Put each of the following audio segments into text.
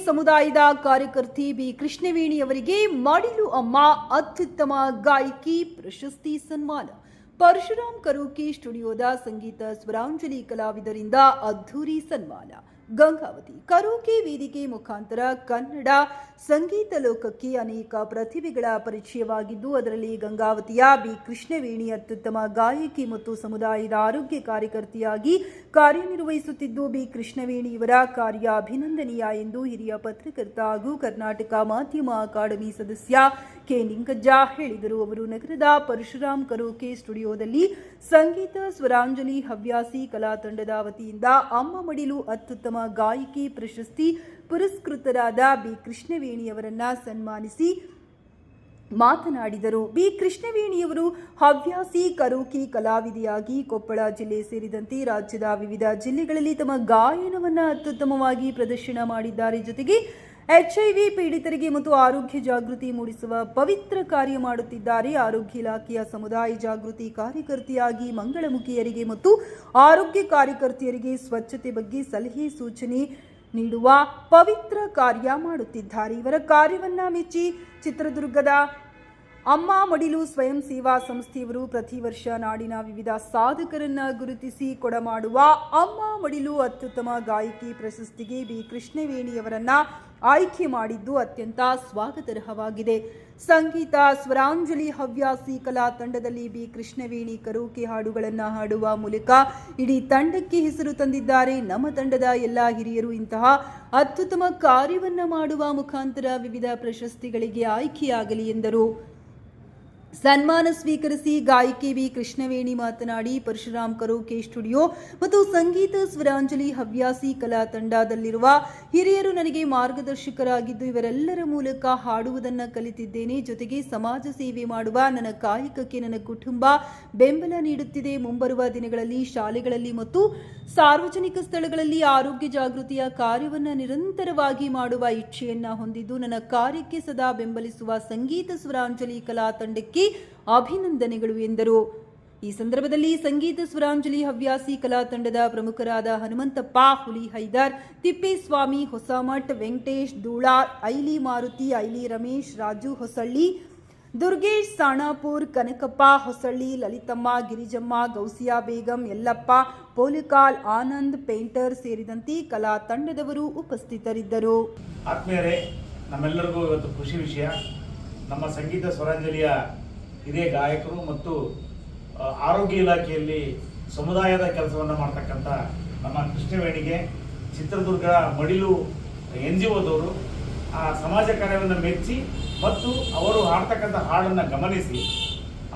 ಸಮುದಾಯದ ಕಾರ್ಯಕರ್ತಿ ಬಿ ಕೃಷ್ಣವೇಣಿಯವರಿಗೆ ಮಡಿಲು ಅಮ್ಮ ಅತ್ಯುತ್ತಮ ಗಾಯಕಿ ಪ್ರಶಸ್ತಿ ಸನ್ಮಾನ. ಪರಶುರಾಮ್ ಕರೋಕೆ ಸ್ಟುಡಿಯೋದ ಸಂಗೀತ ಸ್ವರಾಂಜಲಿ ಕಲಾವಿದರಿಂದ ಅದ್ಧೂರಿ ಸನ್ಮಾನ. ಗಂಗಾವತಿ ಕರೋಕೆ ವೇದಿಕೆ ಮುಖಾಂತರ ಕನ್ನಡ ಸಂಗೀತ ಲೋಕಕ್ಕೆ ಅನೇಕ ಪ್ರತಿಭೆಗಳ ಪರಿಚಯವಾಗಿದ್ದು, ಅದರಲ್ಲಿ ಗಂಗಾವತಿಯ ಬಿ ಕೃಷ್ಣವೇಣಿ ಅತ್ಯುತ್ತಮ ಗಾಯಕಿ ಮತ್ತು ಸಮುದಾಯದ ಆರೋಗ್ಯ ಕಾರ್ಯಕರ್ತೆಯಾಗಿ ಕಾರ್ಯನಿರ್ವಹಿಸುತ್ತಿದ್ದು, ಬಿ ಕೃಷ್ಣವೇಣಿಯವರ ಕಾರ್ಯ ಅಭಿನಂದನೀಯ ಎಂದು ಹಿರಿಯ ಪತ್ರಕರ್ತ ಹಾಗೂ ಕರ್ನಾಟಕ ಮಾಧ್ಯಮ ಅಕಾಡೆಮಿ ಸದಸ್ಯ ಕೆ ನಿಂಗಜ್ಜ ಹೇಳಿದರು. ಅವರು ನಗರದ ಪರಶುರಾಮ್ ಕರೋಕೆ ಸ್ಟುಡಿಯೋದಲ್ಲಿ ಸಂಗೀತ ಸ್ವರಾಂಜಲಿ ಹವ್ಯಾಸಿ ಕಲಾ ತಂಡದ ವತಿಯಿಂದ ಅಮ್ಮ ಮಡಿಲು ಅತ್ಯುತ್ತಮ ಗಾಯಕಿ ಪ್ರಶಸ್ತಿ ಪುರಸ್ಕೃತರಾದ ಬಿ ಕೃಷ್ಣವೇಣಿಯವರನ್ನ ಸನ್ಮಾನಿಸಿ ಮಾತನಾಡಿದರು. ಬಿ ಕೃಷ್ಣವೇಣಿಯವರು ಹವ್ಯಾಸಿ ಕರೋಕೆ ಕಲಾವಿದೆಯಾಗಿ ಕೊಪ್ಪಳ ಜಿಲ್ಲೆ ಸೇರಿದಂತೆ ರಾಜ್ಯದ ವಿವಿಧ ಜಿಲ್ಲೆಗಳಲ್ಲಿ ತಮ್ಮ ಗಾಯನವನ್ನು ಅತ್ಯುತ್ತಮವಾಗಿ ಪ್ರದರ್ಶನ ಮಾಡಿದ್ದಾರೆ. ಜೊತೆಗೆ HIV ಪೀಡಿತರಿಗೆ ಮತ್ತು ಆರೋಗ್ಯ ಜಾಗೃತಿ ಮೂಡಿಸುವ ಪವಿತ್ರ ಕಾರ್ಯ ಮಾಡುತ್ತಿದ್ದಾರೆ. ಆರೋಗ್ಯ ಇಲಾಖೆಯ ಸಮುದಾಯ ಜಾಗೃತಿ ಕಾರ್ಯಕರ್ತೆಯಾಗಿ ಮಂಗಳಮುಖಿಯರಿಗೆ ಮತ್ತು ಆರೋಗ್ಯ ಕಾರ್ಯಕರ್ತೆಯರಿಗೆ ಸ್ವಚ್ಛತೆ ಬಗ್ಗೆ ಸಲಹೆ ಸೂಚನೆ ನೀಡುವ ಪವಿತ್ರ ಕಾರ್ಯ ಮಾಡುತ್ತಿದ್ದಾರೆ. ಇವರ ಕಾರ್ಯವನ್ನ ಮೆಚ್ಚಿ ಚಿತ್ರದುರ್ಗದ ಅಮ್ಮ ಮಡಿಲು ಸ್ವಯಂ ಸೇವಾ ಸಂಸ್ಥೆಯವರು ಪ್ರತಿ ವರ್ಷ ನಾಡಿನ ವಿವಿಧ ಸಾಧಕರನ್ನ ಗುರುತಿಸಿ ಕೊಡಮಾಡುವ ಅಮ್ಮ ಮಡಿಲು ಅತ್ಯುತ್ತಮ ಗಾಯಕಿ ಪ್ರಶಸ್ತಿಗೆ ಬಿ ಕೃಷ್ಣವೇಣಿಯವರನ್ನ ಆಯ್ಕೆ ಮಾಡಿದ್ದು ಅತ್ಯಂತ ಸ್ವಾಗತಾರ್ಹವಾಗಿದೆ. ಸಂಗೀತ ಸ್ವರಾಂಜಲಿ ಹವ್ಯಾಸಿ ಕಲಾ ತಂಡದಲ್ಲಿ ಬಿ ಕೃಷ್ಣವೇಣಿ ಕರೋಕೆ ಹಾಡುಗಳನ್ನು ಹಾಡುವ ಮೂಲಕ ಇಡೀ ತಂಡಕ್ಕೆ ಹೆಸರು ತಂದಿದ್ದಾರೆ. ನಮ್ಮ ತಂಡದ ಎಲ್ಲ ಹಿರಿಯರು ಇಂತಹ ಅತ್ಯುತ್ತಮ ಕಾರ್ಯವನ್ನ ಮಾಡುವ ಮುಖಾಂತರ ವಿವಿಧ ಪ್ರಶಸ್ತಿಗಳಿಗೆ ಆಯ್ಕೆಯಾಗಲಿ ಎಂದರು. ಸನ್ಮಾನ ಸ್ವೀಕರಿಸಿ ಗಾಯಕಿ ಬಿ ಕೃಷ್ಣವೇಣಿ ಮಾತನಾಡಿ, ಪರಶುರಾಮ್ ಕರೋಕೆ ಸ್ಟುಡಿಯೋ ಮತ್ತು ಸಂಗೀತ ಸ್ವರಾಂಜಲಿ ಹವ್ಯಾಸಿ ಕಲಾ ತಂಡದಲ್ಲಿರುವ ಹಿರಿಯರು ನನಗೆ ಮಾರ್ಗದರ್ಶಕರಾಗಿದ್ದು, ಇವರೆಲ್ಲರ ಮೂಲಕ ಹಾಡುವುದನ್ನು ಕಲಿತಿದ್ದೇನೆ. ಜೊತೆಗೆ ಸಮಾಜ ಸೇವೆ ಮಾಡುವ ನನ್ನ ಕಾಯಕಕ್ಕೆ ನನ್ನ ಕುಟುಂಬ ಬೆಂಬಲ ನೀಡುತ್ತಿದೆ. ಮುಂಬರುವ ದಿನಗಳಲ್ಲಿ ಶಾಲೆಗಳಲ್ಲಿ ಮತ್ತು ಸಾರ್ವಜನಿಕ ಸ್ಥಳಗಳಲ್ಲಿ ಆರೋಗ್ಯ ಜಾಗೃತಿಯ ಕಾರ್ಯವನ್ನು ನಿರಂತರವಾಗಿ ಮಾಡುವ ಇಚ್ಛೆಯನ್ನ ಹೊಂದಿದ್ದು, ನನ್ನ ಕಾರ್ಯಕ್ಕೆ ಸದಾ ಬೆಂಬಲಿಸುವ ಸಂಗೀತ ಸ್ವರಾಂಜಲಿ ಕಲಾ ತಂಡಕ್ಕೆ ಅಭಿನಂದನೆಗಳು ಎಂದರು. ಈ ಸಂದರ್ಭದಲ್ಲಿ ಸಂಗೀತ ಸ್ವರಾಂಜಲಿ ಹವ್ಯಾಸಿ ಕಲಾ ತಂಡದ ಪ್ರಮುಖರಾದ ಹನುಮಂತಪ್ಪ, ಹುಲಿ ಹೈದರ್, ತಿಪ್ಪೇಸ್ವಾಮಿ ಹೊಸಮಠ್, ವೆಂಕಟೇಶ್ ಧೂಳಾ, ಐಲಿ ಮಾರುತಿ, ಐಲಿ ರಮೇಶ್, ರಾಜು ಹೊಸಳ್ಳಿ, ದುರ್ಗೇಶ್ ಸಾಣಾಪುರ್, ಕನಕಪ್ಪ ಹೊಸಳ್ಳಿ, ಲಲಿತಮ್ಮ, ಗಿರಿಜಮ್ಮ, ಗೌಸಿಯಾ ಬೇಗಂ, ಯಲ್ಲಪ್ಪ, ಪೋಲಿಕಾಲ್, ಆನಂದ್, ಪೇಂಟರ್ ಸೇರಿದಂತೆ ಕಲಾ ತಂಡದವರು ಉಪಸ್ಥಿತರಿದ್ದರು. ಆತ್ಮೀಯರೇ, ನಮ್ಮೆಲ್ಲರಿಗೂ ಇವತ್ತು ಖುಷಿ ವಿಷಯ. ನಮ್ಮ ಸಂಗೀತ ಸ್ವರಾಂಜಲಿಯ ಹಿರಿಯ ಗಾಯಕರು ಮತ್ತು ಆರೋಗ್ಯ ಇಲಾಖೆಯಲ್ಲಿ ಸಮುದಾಯದ ಕೆಲಸವನ್ನು ಮಾಡ್ತಕ್ಕಂಥ ನಮ್ಮ ಕೃಷ್ಣವೇಣಿಗೆ ಚಿತ್ರದುರ್ಗ ಮಡಿಲು NGOದವರು ಆ ಸಮಾಜ ಕಾರ್ಯವನ್ನು ಮೆಚ್ಚಿ ಮತ್ತು ಅವರು ಹಾಡ್ತಕ್ಕಂಥ ಹಾಡನ್ನು ಗಮನಿಸಿ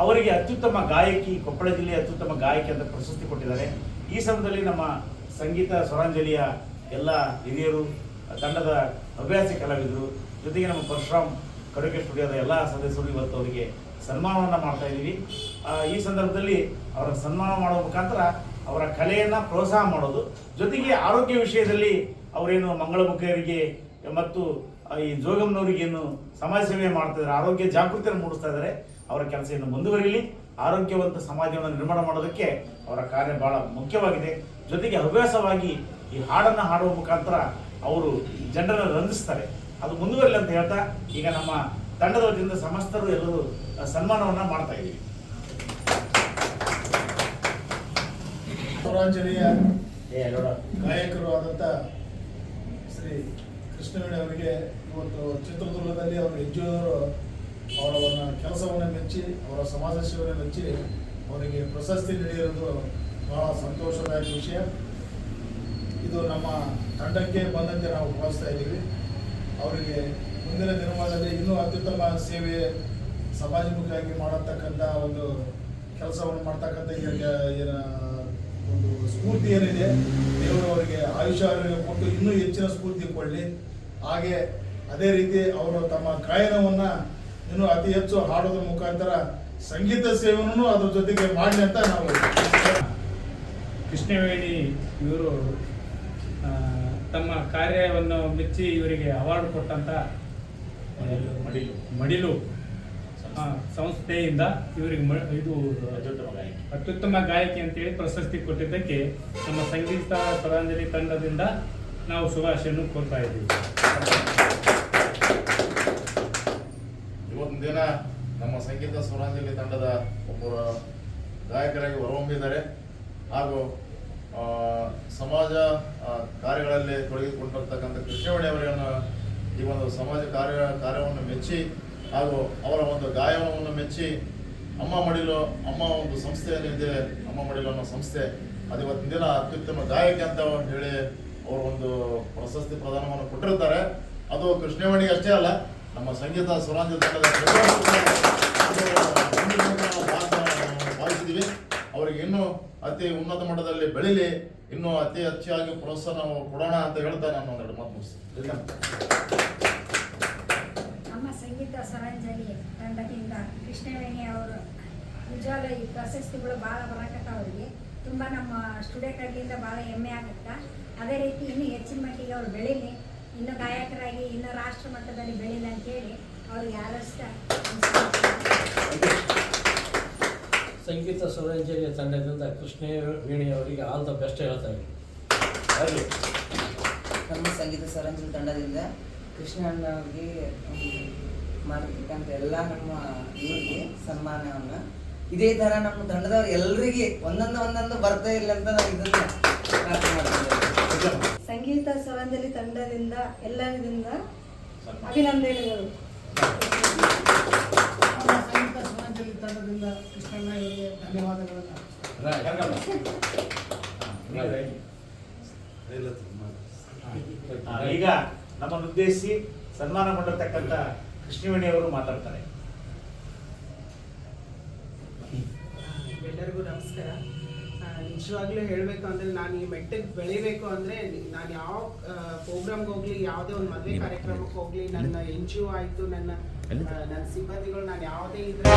ಅವರಿಗೆ ಅತ್ಯುತ್ತಮ ಗಾಯಕಿ, ಕೊಪ್ಪಳ ಜಿಲ್ಲೆಯ ಅತ್ಯುತ್ತಮ ಗಾಯಕಿ ಅಂತ ಪ್ರಶಸ್ತಿ ಕೊಟ್ಟಿದ್ದಾರೆ. ಈ ಸಮಯದಲ್ಲಿ ನಮ್ಮ ಸಂಗೀತ ಸ್ವರಾಂಜಲಿಯ ಎಲ್ಲ ಹಿರಿಯರು, ತಂಡದ ಹವ್ಯಾಸಿ ಕಲಾವಿದರು, ಜೊತೆಗೆ ನಮ್ಮ ಪರಶುರಾಮ್ ಕರೋಕೆ ಸ್ಟುಡಿಯೋದ ಎಲ್ಲ ಸದಸ್ಯರು ಇವತ್ತು ಅವರಿಗೆ ಸನ್ಮಾನವನ್ನು ಮಾಡ್ತಾ ಇದ್ದೀವಿ. ಈ ಸಂದರ್ಭದಲ್ಲಿ ಅವರ ಸನ್ಮಾನ ಮಾಡುವ ಮುಖಾಂತರ ಅವರ ಕಲೆಯನ್ನು ಪ್ರೋತ್ಸಾಹ ಮಾಡೋದು, ಜೊತೆಗೆ ಆರೋಗ್ಯ ವಿಷಯದಲ್ಲಿ ಅವರೇನು ಮಂಗಳಮುಖಿಯರಿಗೆ ಮತ್ತು ಈ ಜೋಗಮ್ನವರಿಗೇನು ಸಮಾಜ ಸೇವೆ ಮಾಡ್ತಿದ್ದಾರೆ, ಆರೋಗ್ಯ ಜಾಗೃತಿಯನ್ನು ಮೂಡಿಸ್ತಾ ಇದ್ದಾರೆ. ಅವರ ಕೆಲಸ ಇನ್ನು ಮುಂದುವರಿಯಲಿ. ಆರೋಗ್ಯವಂತ ಸಮಾಜವನ್ನು ನಿರ್ಮಾಣ ಮಾಡೋದಕ್ಕೆ ಅವರ ಕಾರ್ಯ ಬಹಳ ಮುಖ್ಯವಾಗಿದೆ. ಜೊತೆಗೆ ಹವ್ಯಾಸವಾಗಿ ಈ ಹಾಡನ್ನು ಹಾಡುವ ಮುಖಾಂತರ ಅವರು ಜನರನ್ನು ರಂಜಿಸ್ತಾರೆ. ಅದು ಮುಂದುವರಿಲಿ ಅಂತ ಹೇಳ್ತಾ ಈಗ ನಮ್ಮ ತಂಡದ ವತಿಯಿಂದ ಸಮಸ್ತರು ಎಲ್ಲರೂ ಸನ್ಮಾನವನ್ನು ಮಾಡ್ತಾ ಇದ್ದೀವಿ. ಸ್ವರಾಂಜಲಿಯ ಗಾಯಕರು ಆದಂಥ ಶ್ರೀ ಕೃಷ್ಣವೇಣಿ ಅವರಿಗೆ ಇವತ್ತು ಚಿತ್ರದುರ್ಗದಲ್ಲಿ ಅವರು NGOದವರು ಅವರ ಕೆಲಸವನ್ನು ಮೆಚ್ಚಿ, ಅವರ ಸಮಾಜ ಸೇವೆಯನ್ನು ಮೆಚ್ಚಿ ಅವರಿಗೆ ಪ್ರಶಸ್ತಿ ನೀಡಿರೋದು ಬಹಳ ಸಂತೋಷದಾಯಕ ವಿಷಯ. ಇದು ನಮ್ಮ ತಂಡಕ್ಕೆ ಬಂದಂತೆ ನಾವು ಭಾವಿಸ್ತಾ ಇದ್ದೀವಿ. ಅವರಿಗೆ ಮುಂದಿನ ದಿನಮಾನದಲ್ಲಿ ಇನ್ನೂ ಅತ್ಯುತ್ತಮ ಸೇವೆ ಸಮಾಜಮುಖಿಯಾಗಿ ಮಾಡತಕ್ಕಂಥ ಒಂದು ಕೆಲಸವನ್ನು ಮಾಡ್ತಕ್ಕಂಥ ಒಂದು ಸ್ಫೂರ್ತಿ ಏನಿದೆ, ದೇವರು ಅವರಿಗೆ ಆಯುಷ್ಯ ಕೊಟ್ಟು ಇನ್ನೂ ಹೆಚ್ಚಿನ ಸ್ಫೂರ್ತಿ ಕೊಡಲಿ. ಹಾಗೆ ಅದೇ ರೀತಿ ಅವರು ತಮ್ಮ ಗಾಯನವನ್ನು ಇನ್ನೂ ಅತಿ ಹೆಚ್ಚು ಹಾಡೋದ್ರ ಮುಖಾಂತರ ಸಂಗೀತ ಸೇವೆಯನ್ನು ಅದ್ರ ಜೊತೆಗೆ ಮಾಡಲಿ ಅಂತ ನಾವು. ಕೃಷ್ಣವೇಣಿ ಇವರು ತಮ್ಮ ಕಾರ್ಯವನ್ನು ಮೆಚ್ಚಿ ಇವರಿಗೆ ಅವಾರ್ಡ್ ಕೊಟ್ಟಂತ ಮಡಿಲು ಸಂಸ್ಥೆಯಿಂದ ಇವರಿಗೆ ಇದು ಅತ್ಯುತ್ತಮ ಗಾಯಕಿ ಅಂತೇಳಿ ಪ್ರಶಸ್ತಿ ಕೊಟ್ಟಿದ್ದಕ್ಕೆ ನಮ್ಮ ಸಂಗೀತ ಸ್ವರಾಂಜಲಿ ತಂಡದಿಂದ ನಾವು ಶುಭಾಶಯನ್ನು ಕೋರ್ತಾ ಇದ್ದೀವಿ. ಇವತ್ತಿನ ದಿನ ನಮ್ಮ ಸಂಗೀತ ಸ್ವರಾಂಜಲಿ ತಂಡದ ಒಬ್ಬರು ಗಾಯಕರಾಗಿ ಹೊರಹೊಮ್ಮಿದ್ದಾರೆ ಹಾಗೂ ಸಮಾಜ ಕಾರ್ಯಗಳಲ್ಲಿ ತೊಡಗಿಕೊಂಡಿರ್ತಕ್ಕಂಥ ಕೃಷ್ಣವೇಣಿ ಅವರನ್ನು ಈ ಒಂದು ಸಮಾಜ ಕಾರ್ಯವನ್ನು ಮೆಚ್ಚಿ ಹಾಗೂ ಅವರ ಒಂದು ಗಾಯನವನ್ನು ಮೆಚ್ಚಿ ಅಮ್ಮ ಮಡಿಲು ಅಮ್ಮ ಒಂದು ಸಂಸ್ಥೆ ಏನಿದೆ, ಅಮ್ಮ ಮಡಿಲು ಅನ್ನೋ ಸಂಸ್ಥೆ ಅದು ಇವತ್ತಿನ ದಿನ ಅತ್ಯುತ್ತಮ ಗಾಯಕಿ ಅಂತ ಹೇಳಿ ಅವರು ಒಂದು ಪ್ರಶಸ್ತಿ ಪ್ರದಾನವನ್ನು ಕೊಟ್ಟಿರ್ತಾರೆ. ಅದು ಕೃಷ್ಣವೇಣಿಗೆ ಅಷ್ಟೇ ಅಲ್ಲ, ನಮ್ಮ ಸಂಗೀತ ಸ್ವರಾಂಜಲಿ ತಂಡದ ಭಾವಿಸಿದ್ದೀವಿ. ಅವರಿಗೆ ಇನ್ನೂ ಅತಿ ಉನ್ನತ ಮಟ್ಟದಲ್ಲಿ ಬೆಳೀಲಿ, ಇನ್ನೂ ಅತಿ ಹೆಚ್ಚಾಗಿ ಪ್ರೋತ್ಸಾಹ ನಾವು ಕೊಡೋಣ ಅಂತ ಹೇಳ್ತಾ ನಾನು ಒಂದೆರಡು ಮಾತು ಮುಗಿಸ್ತೀನಿ. ನಮ್ಮ ಸಂಗೀತ ಸ್ವರಾಂಜಲಿ ತಂಡದಿಂದ ಕೃಷ್ಣವೇಣಿ ಅವರು ನಿಜವಾಗ್ಲೂ ಈ ಪ್ರಶಸ್ತಿಗಳು ಭಾಳ ಬರಕತ್ತ ಅವರಿಗೆ ತುಂಬ ನಮ್ಮ ಸ್ಟುಡೆಂಟ್ ಕಡೆಯಿಂದ ಭಾಳ ಹೆಮ್ಮೆ ಆಗುತ್ತಾ. ಅದೇ ರೀತಿ ಇನ್ನೂ ಹೆಚ್ಚಿನ ಮಟ್ಟಿಗೆ ಅವ್ರು ಬೆಳೀಲಿ, ಇನ್ನೂ ಗಾಯಕರಾಗಿ ಇನ್ನೂ ರಾಷ್ಟ್ರ ಮಟ್ಟದಲ್ಲಿ ಬೆಳೀಲಿ ಅಂತೇಳಿ ಅವ್ರಿಗೆ ಯಾರಷ್ಟ ಸಂಗೀತ ಸ್ವರಾಂಜಲಿ ತಂಡದಿಂದ ಕೃಷ್ಣವೇಣಿ ಅವರಿಗೆ ಆಲ್ ದ ಬೆಸ್ಟ್ ಹೇಳ್ತಾ ಇದ್ದೀನಿ. ನಮ್ಮ ಸಂಗೀತ ಸ್ವರಾಂಜಲಿ ತಂಡದಿಂದ ಕೃಷ್ಣಣ್ಣ ಅವ್ರಿಗೆ ಮಾಡಿರ್ತಕ್ಕಂಥ ಎಲ್ಲ ನಮ್ಮ ಇವರಿಗೆ ಸನ್ಮಾನವನ್ನು ಇದೇ ಥರ ನಮ್ಮ ತಂಡದವ್ರು ಎಲ್ಲರಿಗೆ ಒಂದೊಂದು ಬರ್ತಾ ಇಲ್ಲ ಅಂತ ನಾವು ಇದನ್ನ ಪ್ರಾರ್ಥನೆ ಮಾಡ್ತಿದ್ದೇವೆ. ಸಂಗೀತ ಸ್ವರಾಂಜಲಿ ತಂಡದಿಂದ ಎಲ್ಲರಿಂದ ಅಭಿನಂದನೆಗಳು. ನಮ್ಮ ಸಂಗೀತ ಸ್ವರಾಂಜಲಿ ತಂಡದಿಂದ ಕೃಷ್ಣಣ್ಣ ಇವರಿಗೆ ಧನ್ಯವಾದಗಳನ್ನು. ಈಗ ನಮ್ಮನ್ನು ಉದ್ದೇಶಿಸಿ ಸನ್ಮಾನಗೊಂಡಿರ್ತಕ್ಕಂಥ ಕೃಷ್ಣವೇಣಿ ಅವರು ಮಾತಾಡ್ತಾರೆ. ಎಲ್ಲರಿಗೂ ನಮಸ್ಕಾರ. ನಿಜವಾಗ್ಲೂ ಹೇಳಬೇಕು ಅಂದರೆ ನಾನು ಈ ಮೆಟ್ಟಿಗೆ ಬೆಳಿಬೇಕು ಅಂದರೆ ನಾನು ಯಾವ ಪ್ರೋಗ್ರಾಮ್ಗೆ ಹೋಗಲಿ, ಯಾವುದೇ ಒಂದು ಮದುವೆ ಕಾರ್ಯಕ್ರಮಕ್ಕೆ ಹೋಗಲಿ, ನನ್ನ NGO ಆಯಿತು, ನನ್ನ ಸಿಬ್ಬಂದಿಗಳು, ನಾನು ಯಾವುದೇ ಇದ್ರೆ